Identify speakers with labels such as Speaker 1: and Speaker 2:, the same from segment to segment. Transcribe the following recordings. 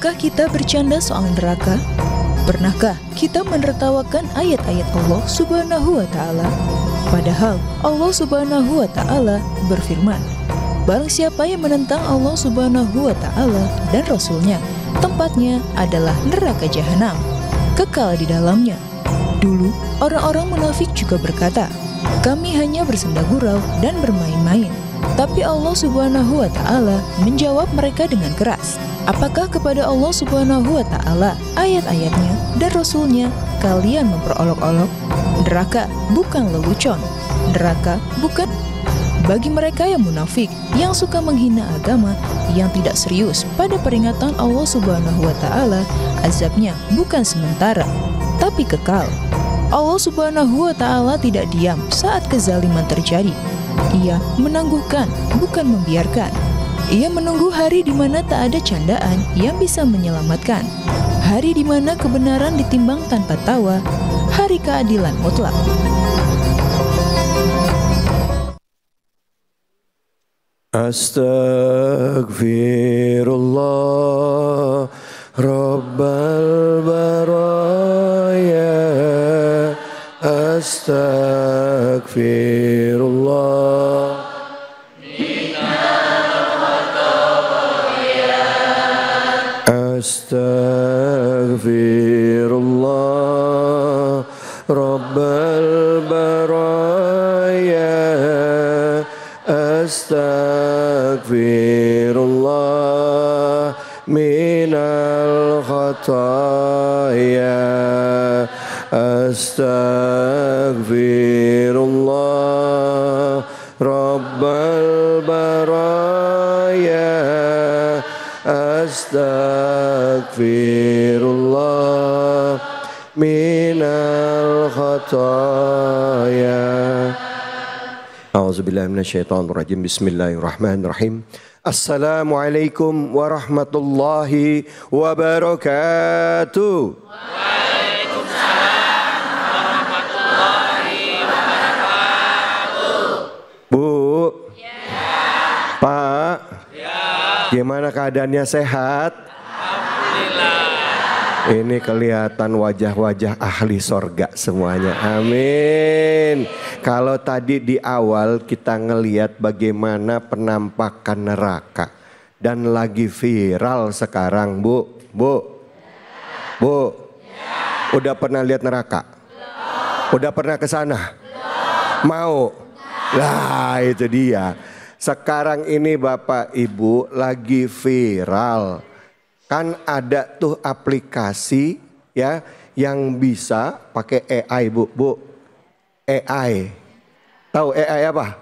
Speaker 1: Pernahkah kita bercanda soal neraka? Pernahkah kita menertawakan ayat-ayat Allah Subhanahu wa Ta'ala? Padahal Allah Subhanahu wa Ta'ala berfirman, barang siapa yang menentang Allah Subhanahu wa Ta'ala dan Rasulnya, tempatnya adalah neraka jahanam, kekal di dalamnya. Dulu orang-orang munafik juga berkata, kami hanya bersenda gurau dan bermain-main. Tapi Allah Subhanahu wa Ta'ala menjawab mereka dengan keras. Apakah kepada Allah Subhanahu wa Ta'ala, ayat-ayatnya dan Rasulnya kalian memperolok-olok? Neraka bukan lelucon. Neraka bukan bagi mereka yang munafik, yang suka menghina agama, yang tidak serius pada peringatan Allah Subhanahu wa Ta'ala, azabnya bukan sementara, tapi kekal. Allah Subhanahu wa Ta'ala tidak diam saat kezaliman terjadi. Ia menangguhkan, bukan membiarkan. Ia menunggu hari di mana tak ada candaan yang bisa menyelamatkan. Hari di mana kebenaran ditimbang tanpa tawa. Hari keadilan mutlak.
Speaker 2: Astaghfirullah Rabbal baraya. Astaghfirullah Astaghfirullah Rabbal baraya. Astaghfirullah minal khataya. Astaghfirullah Rabbal baraya. Astaghfirullah minal khataya. A'udzubillahi minasyaitonirrajim. Bismillahirrahmanirrahim. Assalamualaikum warahmatullahi wabarakatuh.
Speaker 3: Waalaikumsalam warahmatullahi wabarakatuh.
Speaker 2: Bu,
Speaker 3: Ya.
Speaker 2: Pak,
Speaker 3: Ya.
Speaker 2: gimana keadaannya, sehat?
Speaker 3: Alhamdulillah.
Speaker 2: Ini kelihatan wajah-wajah ahli sorga semuanya. Amin. Kalau tadi di awal kita ngelihat bagaimana penampakan neraka dan lagi viral sekarang, Bu. Udah pernah lihat neraka? Udah pernah ke sana? Mau? Lah, itu dia. Sekarang ini Bapak Ibu lagi viral. Kan ada tuh aplikasi ya yang bisa pakai AI, Bu. AI. Tahu AI apa?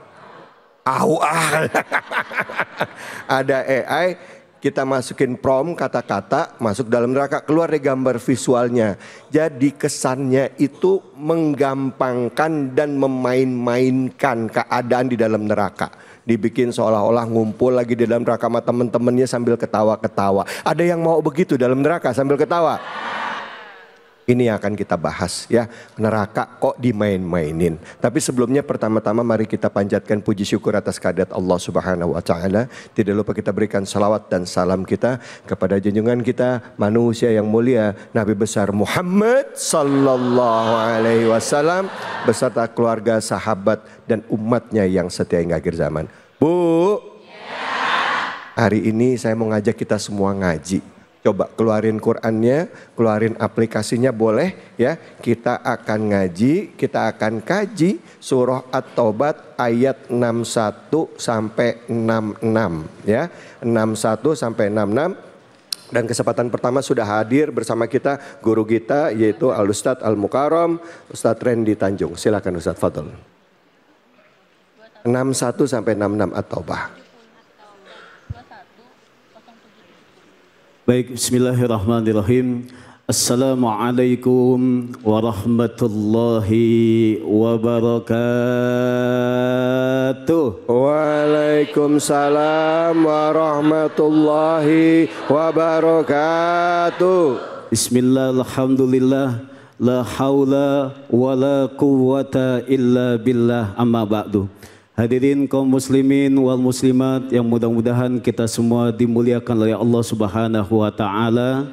Speaker 2: Ada AI, kita masukin prompt kata-kata, masuk dalam neraka, keluar deh gambar visualnya. Jadi kesannya itu menggampangkan dan memain-mainkan keadaan di dalam neraka. Dibikin seolah-olah ngumpul lagi di dalam neraka sama temen-temennya sambil ketawa-ketawa. Ada yang mau begitu dalam neraka sambil ketawa? Ini yang akan kita bahas ya, neraka kok dimain-mainin. Tapi sebelumnya pertama-tama mari kita panjatkan puji syukur atas kehadirat Allah Subhanahu wa Ta'ala. Tidak lupa kita berikan salawat dan salam kita kepada junjungan kita, manusia yang mulia, Nabi besar Muhammad sallallahu alaihi wasallam beserta keluarga, sahabat dan umatnya yang setia hingga akhir zaman. Bu, hari ini saya mau ngajak kita semua ngaji. Coba keluarin Qur'annya, keluarin aplikasinya boleh ya. Kita akan ngaji, kita akan kaji surah At-Taubah ayat 61 sampai 66 ya. 61 sampai 66. Dan kesempatan pertama sudah hadir bersama kita guru kita yaitu Al-Ustadz Al-Mukarram, Ustadz Randy Tanjung. Silakan Ustadz, fadhol. 61 sampai 66 At-Taubah.
Speaker 4: Baik, bismillahirrahmanirrahim. Assalamualaikum warahmatullahi wabarakatuh.
Speaker 2: Waalaikumsalam warahmatullahi wabarakatuh.
Speaker 4: Bismillah, alhamdulillah, la haula wa la quwwata illa billah, amma ba'du. Hadirin kaum muslimin wal muslimat yang mudah-mudahan kita semua dimuliakan oleh Allah Subhanahu wa taala.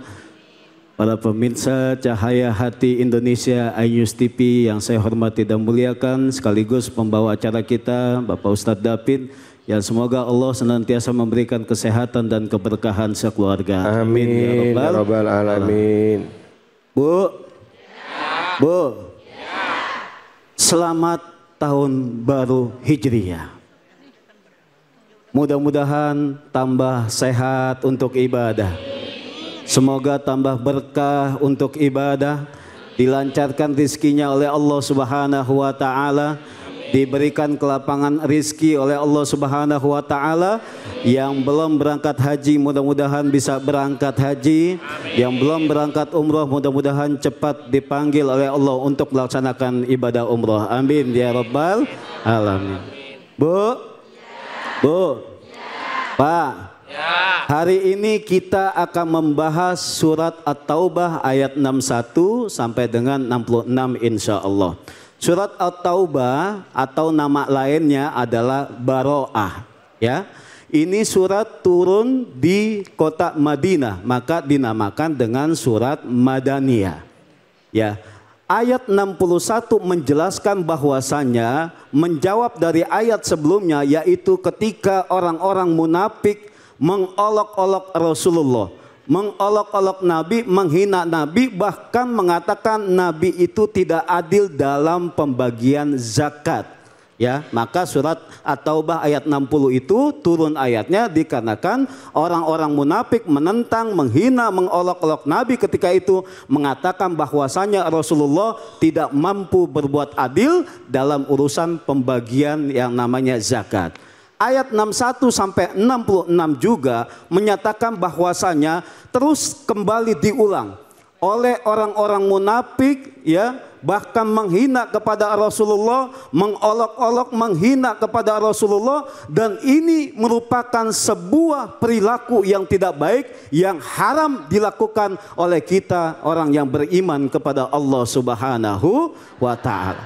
Speaker 4: Para pemirsa Cahaya Hati Indonesia iNews TV yang saya hormati dan muliakan, sekaligus pembawa acara kita Bapak Ustadz David, yang semoga Allah senantiasa memberikan kesehatan dan keberkahan sekeluarga.
Speaker 2: Amin ya rabbal alamin.
Speaker 4: Bu, Bu, selamat tahun baru Hijriyah. Mudah-mudahan tambah sehat untuk ibadah. Semoga tambah berkah untuk ibadah, dilancarkan rizkinya oleh Allah Subhanahu wa taala, diberikan kelapangan rizki oleh Allah Subhanahu wa taala. Yang belum berangkat haji mudah-mudahan bisa berangkat haji. Yang belum berangkat umroh mudah-mudahan cepat dipanggil oleh Allah untuk melaksanakan ibadah umroh. Amin ya rabbal alamin. Bu, Bu, Pak, hari ini kita akan membahas surat At-Taubah ayat 61 sampai dengan 66 insya Allah. Surat At-Taubah atau nama lainnya adalah Baro'ah, ya. Ini surat turun di kota Madinah, maka dinamakan dengan surat Madaniyah. Ya. Ayat 61 menjelaskan bahwasanya menjawab dari ayat sebelumnya, yaitu ketika orang-orang munafik mengolok-olok Rasulullah, mengolok-olok Nabi, menghina Nabi, bahkan mengatakan Nabi itu tidak adil dalam pembagian zakat. Ya, maka surat At-Taubah ayat 60 itu turun ayatnya dikarenakan orang-orang munafik menentang, menghina, mengolok-olok Nabi ketika itu, mengatakan bahwasanya Rasulullah tidak mampu berbuat adil dalam urusan pembagian yang namanya zakat. Ayat 61 sampai 66 juga menyatakan bahwasanya terus kembali diulang oleh orang-orang munafik, ya, bahkan menghina kepada Rasulullah, mengolok-olok, menghina kepada Rasulullah, dan ini merupakan sebuah perilaku yang tidak baik, yang haram dilakukan oleh kita orang yang beriman kepada Allah Subhanahu wa taala.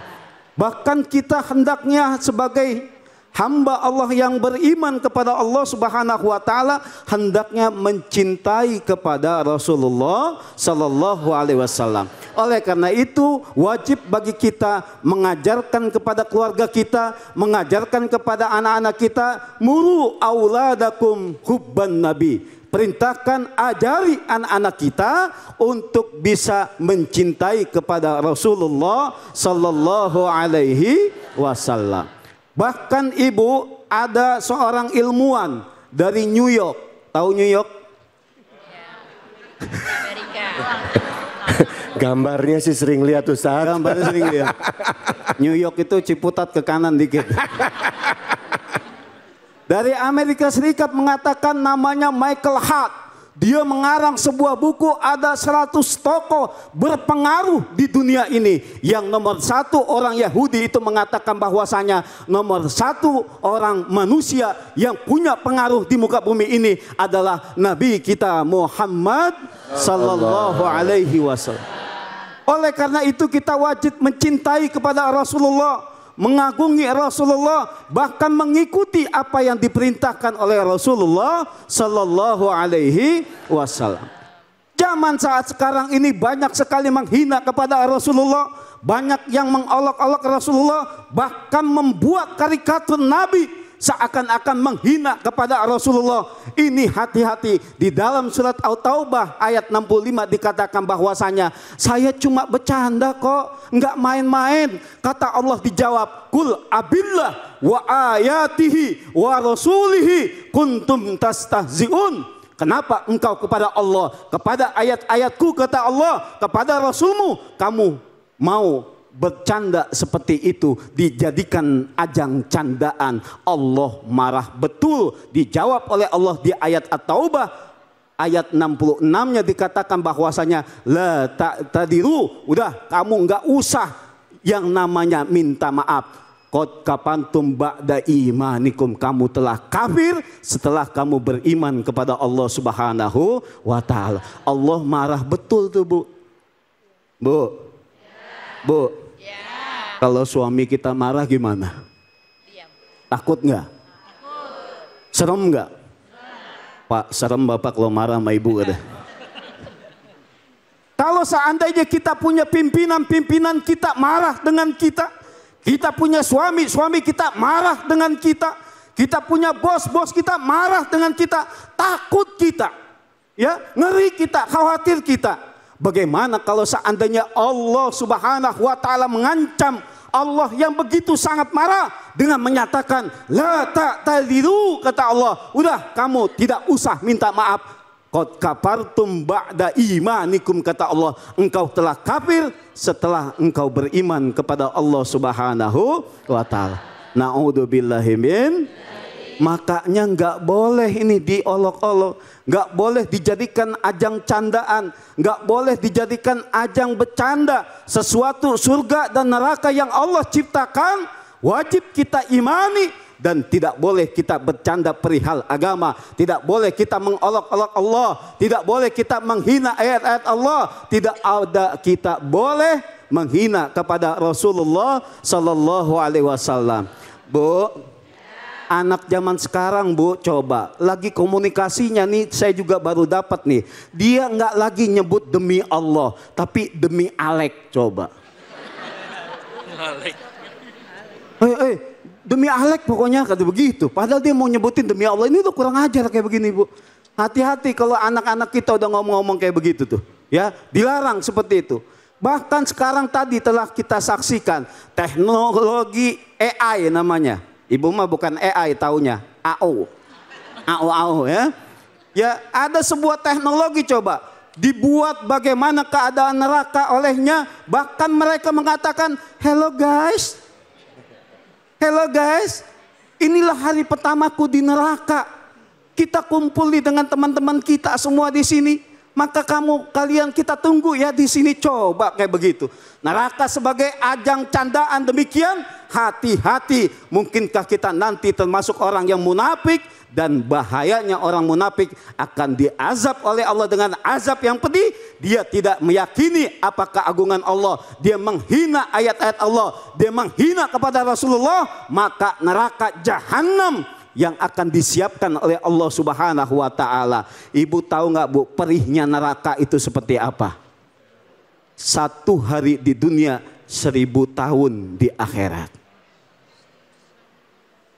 Speaker 4: Bahkan kita hendaknya sebagai hamba Allah yang beriman kepada Allah Subhanahu wa taala hendaknya mencintai kepada Rasulullah sallallahu alaihi wasallam. Oleh karena itu wajib bagi kita mengajarkan kepada keluarga kita, mengajarkan kepada anak-anak kita, muru auladakum hubban nabi. Perintahkan, ajari anak-anak kita untuk bisa mencintai kepada Rasulullah sallallahu alaihi wasallam. Bahkan ibu, ada seorang ilmuwan dari New York. Tahu New York?
Speaker 3: Amerika.
Speaker 2: Gambarnya sih sering lihat Ustaz.
Speaker 4: Gambarnya sering lihat. New York itu Ciputat ke kanan dikit. Dari Amerika Serikat mengatakan namanya Michael Hart. Dia mengarang sebuah buku, ada 100 tokoh berpengaruh di dunia ini. Yang nomor satu orang Yahudi itu mengatakan bahwasanya nomor satu orang manusia yang punya pengaruh di muka bumi ini adalah Nabi kita Muhammad sallallahu alaihi wasallam. Oleh karena itu kita wajib mencintai kepada Rasulullah, mengagungi Rasulullah, bahkan mengikuti apa yang diperintahkan oleh Rasulullah sallallahu alaihi wasallam. Zaman saat sekarang ini banyak sekali menghina kepada Rasulullah, banyak yang mengolok-olok Rasulullah, bahkan membuat karikatur Nabi seakan-akan menghina kepada Rasulullah. Ini hati-hati. Di dalam surat At-Taubah ayat 65 dikatakan bahwasanya saya cuma bercanda kok, nggak main-main. Kata Allah dijawab, kul abillah wa ayatihi wa rasulihi kuntum tastahzi'un. Kenapa engkau kepada Allah, kepada ayat-ayatku, kata Allah, kepada Rasulmu kamu mau bercanda seperti itu, dijadikan ajang candaan? Allah marah betul. Dijawab oleh Allah di ayat At-Taubah ayat 66-nya dikatakan bahwasanya la tadiru, udah kamu nggak usah yang namanya minta maaf. Qad kapantum ba'da imanikum, kamu telah kafir setelah kamu beriman kepada Allah Subhanahu wa taala. Allah marah betul tuh, Bu. Bu. Bu, kalau suami kita marah gimana?
Speaker 3: Diam.
Speaker 4: Takut nggak? Serem nggak? Pak, serem Bapak kalau marah sama ibu ada. Kalau seandainya kita punya pimpinan kita marah dengan kita. Kita punya suami kita marah dengan kita. Kita punya bos kita marah dengan kita. Takut kita. Ya, ngeri kita, khawatir kita. Bagaimana kalau seandainya Allah Subhanahu wa taala mengancam, Allah yang begitu sangat marah dengan menyatakan la ta'tadiru, kata Allah, udah kamu tidak usah minta maaf. Qad kafartum ba'da imanikum, kata Allah, engkau telah kafir setelah engkau beriman kepada Allah Subhanahu wa taala. Na'udzubillahi min. Makanya nggak boleh ini diolok-olok, nggak boleh dijadikan ajang candaan, nggak boleh dijadikan ajang bercanda. Sesuatu surga dan neraka yang Allah ciptakan wajib kita imani, dan tidak boleh kita bercanda perihal agama, tidak boleh kita mengolok-olok Allah, tidak boleh kita menghina ayat-ayat Allah, tidak ada kita boleh menghina kepada Rasulullah Sallallahu Alaihi Wasallam. Bu, anak zaman sekarang, Bu, coba lagi komunikasinya nih, saya juga baru dapat nih, dia nggak lagi nyebut demi Allah, tapi demi Alek. Coba. Demi Alek pokoknya kata begitu. Padahal dia mau nyebutin demi Allah. Ini tuh kurang ajar kayak begini, Bu. Hati-hati kalau anak-anak kita udah ngomong-ngomong kayak begitu tuh. Ya, dilarang seperti itu. Bahkan sekarang tadi telah kita saksikan teknologi AI namanya. Ibu mah bukan AI taunya, AO. AO ya. Ya, ada sebuah teknologi coba dibuat bagaimana keadaan neraka olehnya. Bahkan mereka mengatakan, hello guys, inilah hari pertamaku di neraka. Kita kumpuli dengan teman-teman kita semua di sini. Maka kalian kita tunggu ya di sini, coba kayak begitu. Neraka sebagai ajang candaan demikian, hati-hati. Mungkinkah kita nanti termasuk orang yang munafik, dan bahayanya orang munafik akan diazab oleh Allah dengan azab yang pedih. Dia tidak meyakini apa keagungan Allah, dia menghina ayat-ayat Allah, dia menghina kepada Rasulullah, maka neraka jahanam yang akan disiapkan oleh Allah Subhanahu wa taala. Ibu tahu nggak, Bu, perihnya neraka itu seperti apa? 1 hari di dunia, 1000 tahun di akhirat.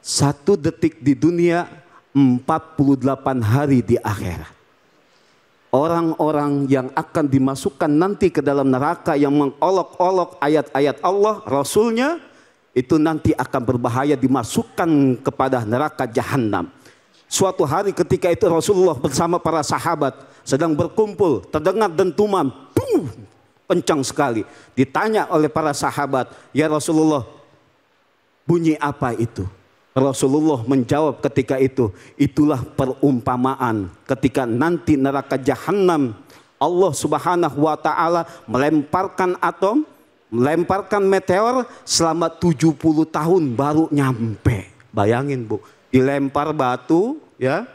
Speaker 4: 1 detik di dunia, 48 hari di akhirat. Orang-orang yang akan dimasukkan nanti ke dalam neraka yang mengolok-olok ayat-ayat Allah, Rasulnya, itu nanti akan berbahaya, dimasukkan kepada neraka jahanam. Suatu hari ketika itu Rasulullah bersama para sahabat sedang berkumpul, terdengar dentuman, kencang sekali. Ditanya oleh para sahabat, ya Rasulullah, bunyi apa itu? Rasulullah menjawab ketika itu, itulah perumpamaan ketika nanti neraka jahanam Allah Subhanahu wa taala melemparkan atom, melemparkan meteor selama 70 tahun baru nyampe. Bayangin, Bu, dilempar batu ya,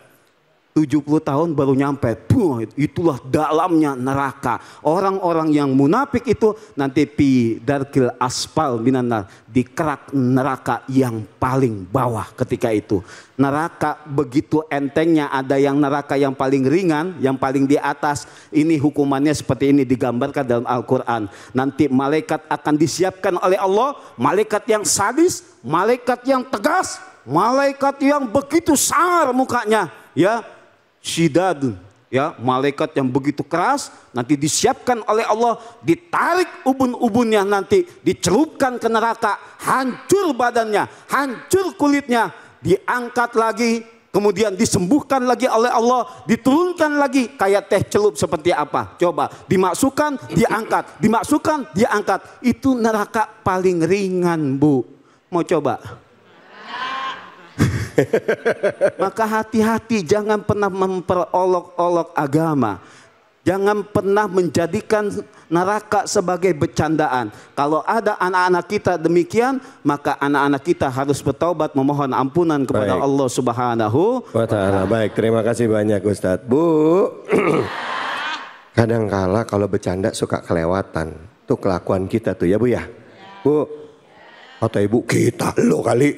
Speaker 4: 70 tahun baru nyampe. Itulah dalamnya neraka. Orang-orang yang munafik itu nanti pi darkil aspal minanar, di kerak neraka yang paling bawah ketika itu. Neraka begitu entengnya, ada yang neraka yang paling ringan, yang paling di atas. Ini hukumannya seperti ini digambarkan dalam Al-Quran. Nanti malaikat akan disiapkan oleh Allah, malaikat yang sadis, malaikat yang tegas, malaikat yang begitu sangar mukanya, ya. Syidadun, ya, malaikat yang begitu keras, nanti disiapkan oleh Allah, ditarik ubun-ubunnya, nanti dicelupkan ke neraka, hancur badannya, hancur kulitnya, diangkat lagi, kemudian disembuhkan lagi oleh Allah, diturunkan lagi kayak teh celup seperti apa? Coba dimasukkan, diangkat, dimasukkan, diangkat. Itu neraka paling ringan, Bu. Mau coba? Maka hati-hati, jangan pernah memperolok-olok agama. Jangan pernah menjadikan neraka sebagai bercandaan. Kalau ada anak-anak kita demikian, maka anak-anak kita harus bertaubat, memohon ampunan kepada Allah Subhanahu wa taala.
Speaker 2: Baik, terima kasih banyak Ustadz. Bu, kadangkala kalau bercanda suka kelewatan. Tuh kelakuan kita tuh ya, Bu ya. Bu, Kata ibu, kita lo kali.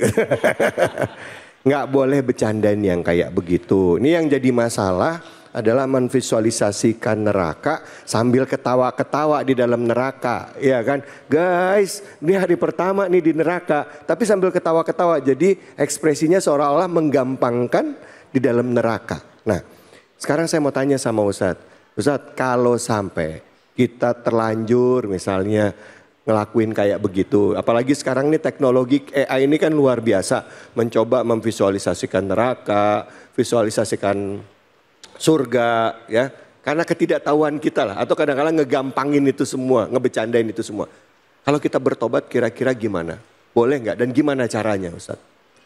Speaker 2: Nggak boleh bercandain yang kayak begitu. Ini yang jadi masalah adalah memvisualisasikan neraka sambil ketawa-ketawa di dalam neraka. Ya kan, guys, ini hari pertama nih di neraka, tapi sambil ketawa-ketawa. Jadi ekspresinya seolah-olah menggampangkan di dalam neraka. Nah, sekarang saya mau tanya sama Ustadz. Ustadz, kalau sampai kita terlanjur misalnya ngelakuin kayak begitu. Apalagi sekarang nih teknologi AI ini kan luar biasa. Mencoba memvisualisasikan neraka, visualisasikan surga ya. Karena ketidaktahuan kita lah. Atau kadang-kadang ngegampangin itu semua, ngebecandain itu semua. Kalau kita bertobat kira-kira gimana? Boleh nggak? Dan gimana caranya Ustaz?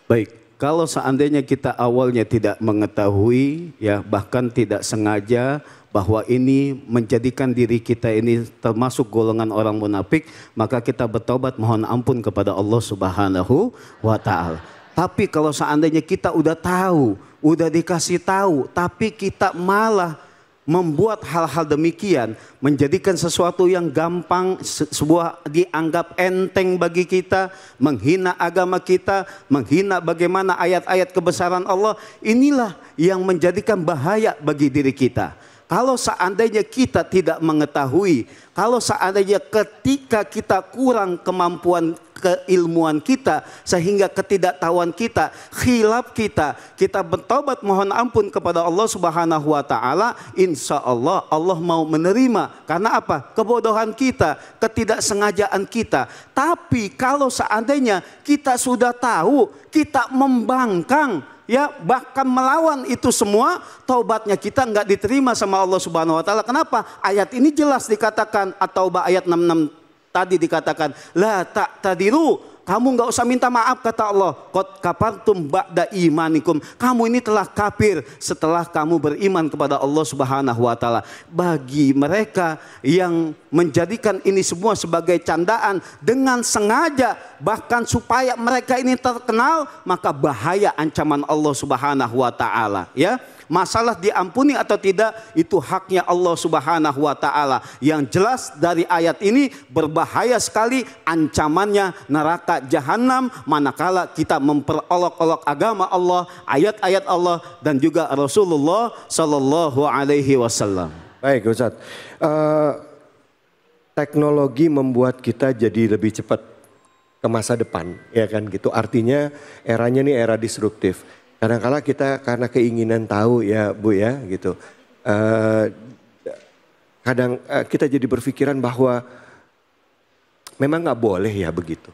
Speaker 4: Baik, kalau seandainya kita awalnya tidak mengetahui ya bahkan tidak sengaja bahwa ini menjadikan diri kita ini termasuk golongan orang munafik, maka kita bertobat mohon ampun kepada Allah Subhanahu wa taala. Tapi kalau seandainya kita udah tahu, udah dikasih tahu, tapi kita malah membuat hal-hal demikian, menjadikan sesuatu yang gampang, sebuah dianggap enteng bagi kita, menghina agama kita, menghina bagaimana ayat-ayat kebesaran Allah, inilah yang menjadikan bahaya bagi diri kita. Kalau seandainya kita tidak mengetahui, kalau seandainya ketika kita kurang kemampuan keilmuan kita, sehingga ketidaktahuan kita, khilaf kita bertobat mohon ampun kepada Allah Subhanahu wa taala, insya Allah Allah mau menerima. Karena apa? Kebodohan kita, ketidaksengajaan kita. Tapi kalau seandainya kita sudah tahu, kita membangkang, ya bahkan melawan itu semua, taubatnya kita nggak diterima sama Allah Subhanahu wa taala. Kenapa? Ayat ini jelas dikatakan, At-Taubah ayat 66 tadi dikatakan, la ta'tadiru, kamu nggak usah minta maaf kata Allah. Qad kafartum ba'da imanikum, kamu ini telah kafir setelah kamu beriman kepada Allah Subhanahu wa taala. Bagi mereka yang menjadikan ini semua sebagai candaan dengan sengaja, bahkan supaya mereka ini terkenal, maka bahaya ancaman Allah Subhanahu wa taala, ya. Masalah diampuni atau tidak itu haknya Allah Subhanahu wa taala. Yang jelas dari ayat ini berbahaya sekali ancamannya neraka jahanam manakala kita memperolok-olok agama Allah, ayat-ayat Allah dan juga Rasulullah sallallahu alaihi wasallam.
Speaker 2: Baik Ustaz. Teknologi membuat kita jadi lebih cepat ke masa depan, ya kan gitu. Artinya eranya nih era disruptif. Kadang-kala kita karena keinginan tahu ya Bu ya gitu. Kadang kita jadi berpikiran bahwa memang nggak boleh ya begitu.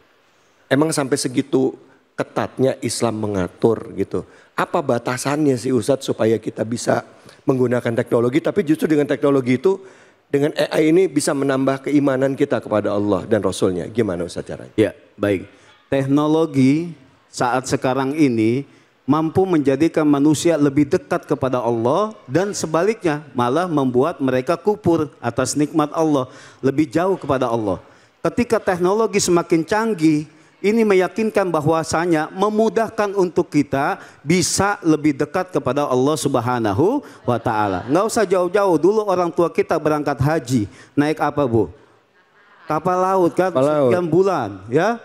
Speaker 2: Emang sampai segitu ketatnya Islam mengatur gitu. Apa batasannya sih Ustadz supaya kita bisa menggunakan teknologi, tapi justru dengan teknologi itu, dengan AI ini bisa menambah keimanan kita kepada Allah dan Rasulnya. Gimana Ustadz caranya?
Speaker 4: Ya baik, teknologi saat sekarang ini mampu menjadikan manusia lebih dekat kepada Allah dan sebaliknya malah membuat mereka kufur atas nikmat Allah, lebih jauh kepada Allah. Ketika teknologi semakin canggih, ini meyakinkan bahwasanya memudahkan untuk kita bisa lebih dekat kepada Allah Subhanahu wa taala. Nggak usah jauh-jauh, dulu orang tua kita berangkat haji, naik apa Bu? Kapal laut kan, sekian bulan ya.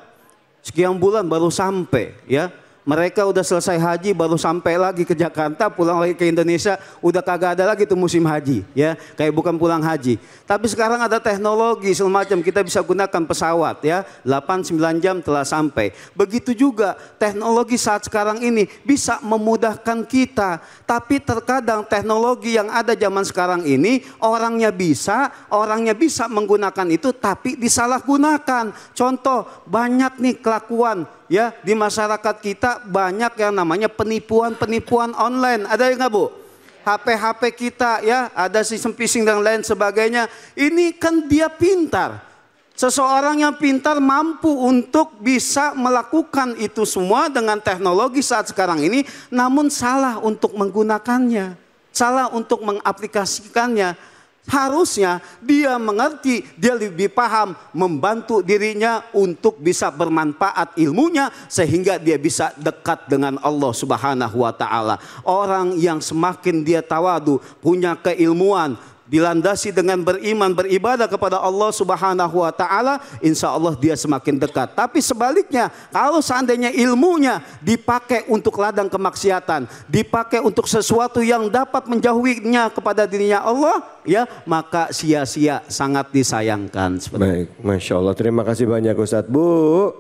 Speaker 4: Sekian bulan baru sampai ya. Mereka udah selesai haji baru sampai lagi ke Jakarta, pulang lagi ke Indonesia, udah kagak ada lagi tuh musim haji ya, kayak bukan pulang haji. Tapi sekarang ada teknologi semacam kita bisa gunakan pesawat ya, 8-9 jam telah sampai. Begitu juga teknologi saat sekarang ini bisa memudahkan kita, tapi terkadang teknologi yang ada zaman sekarang ini orangnya bisa menggunakan itu tapi disalahgunakan. Contoh banyak nih kelakuan ya di masyarakat kita, banyak yang namanya penipuan online. Ada yang nggak Bu? HP kita ya ada sistem phishing dan lain sebagainya. Ini kan dia pintar. Seseorang yang pintar mampu untuk bisa melakukan itu semua dengan teknologi saat sekarang ini, namun salah untuk menggunakannya, salah untuk mengaplikasikannya. Harusnya dia mengerti, dia lebih paham, membantu dirinya untuk bisa bermanfaat ilmunya sehingga dia bisa dekat dengan Allah Subhanahu wa taala. Orang yang semakin dia tawadu, punya keilmuan, dilandasi dengan beriman, beribadah kepada Allah Subhanahu wa taala, insya Allah dia semakin dekat. Tapi sebaliknya, kalau seandainya ilmunya dipakai untuk ladang kemaksiatan, dipakai untuk sesuatu yang dapat menjauhinya kepada dirinya Allah, ya, maka sia-sia, sangat disayangkan.
Speaker 2: Baik, Masya Allah, terima kasih banyak Ustadz. Bu,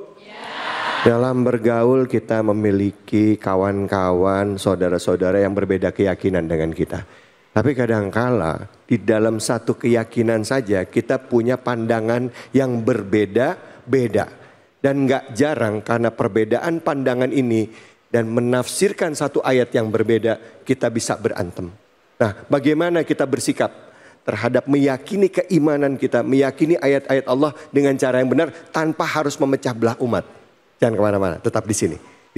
Speaker 2: dalam bergaul kita memiliki kawan-kawan, saudara-saudara yang berbeda keyakinan dengan kita. Tapi kadangkala di dalam satu keyakinan saja kita punya pandangan yang berbeda-beda. Dan gak jarang karena perbedaan pandangan ini dan menafsirkan satu ayat yang berbeda, kita bisa berantem. Nah, bagaimana kita bersikap terhadap meyakini keimanan kita, meyakini ayat-ayat Allah dengan cara yang benar tanpa harus memecah belah umat. Jangan kemana-mana, tetap di sini.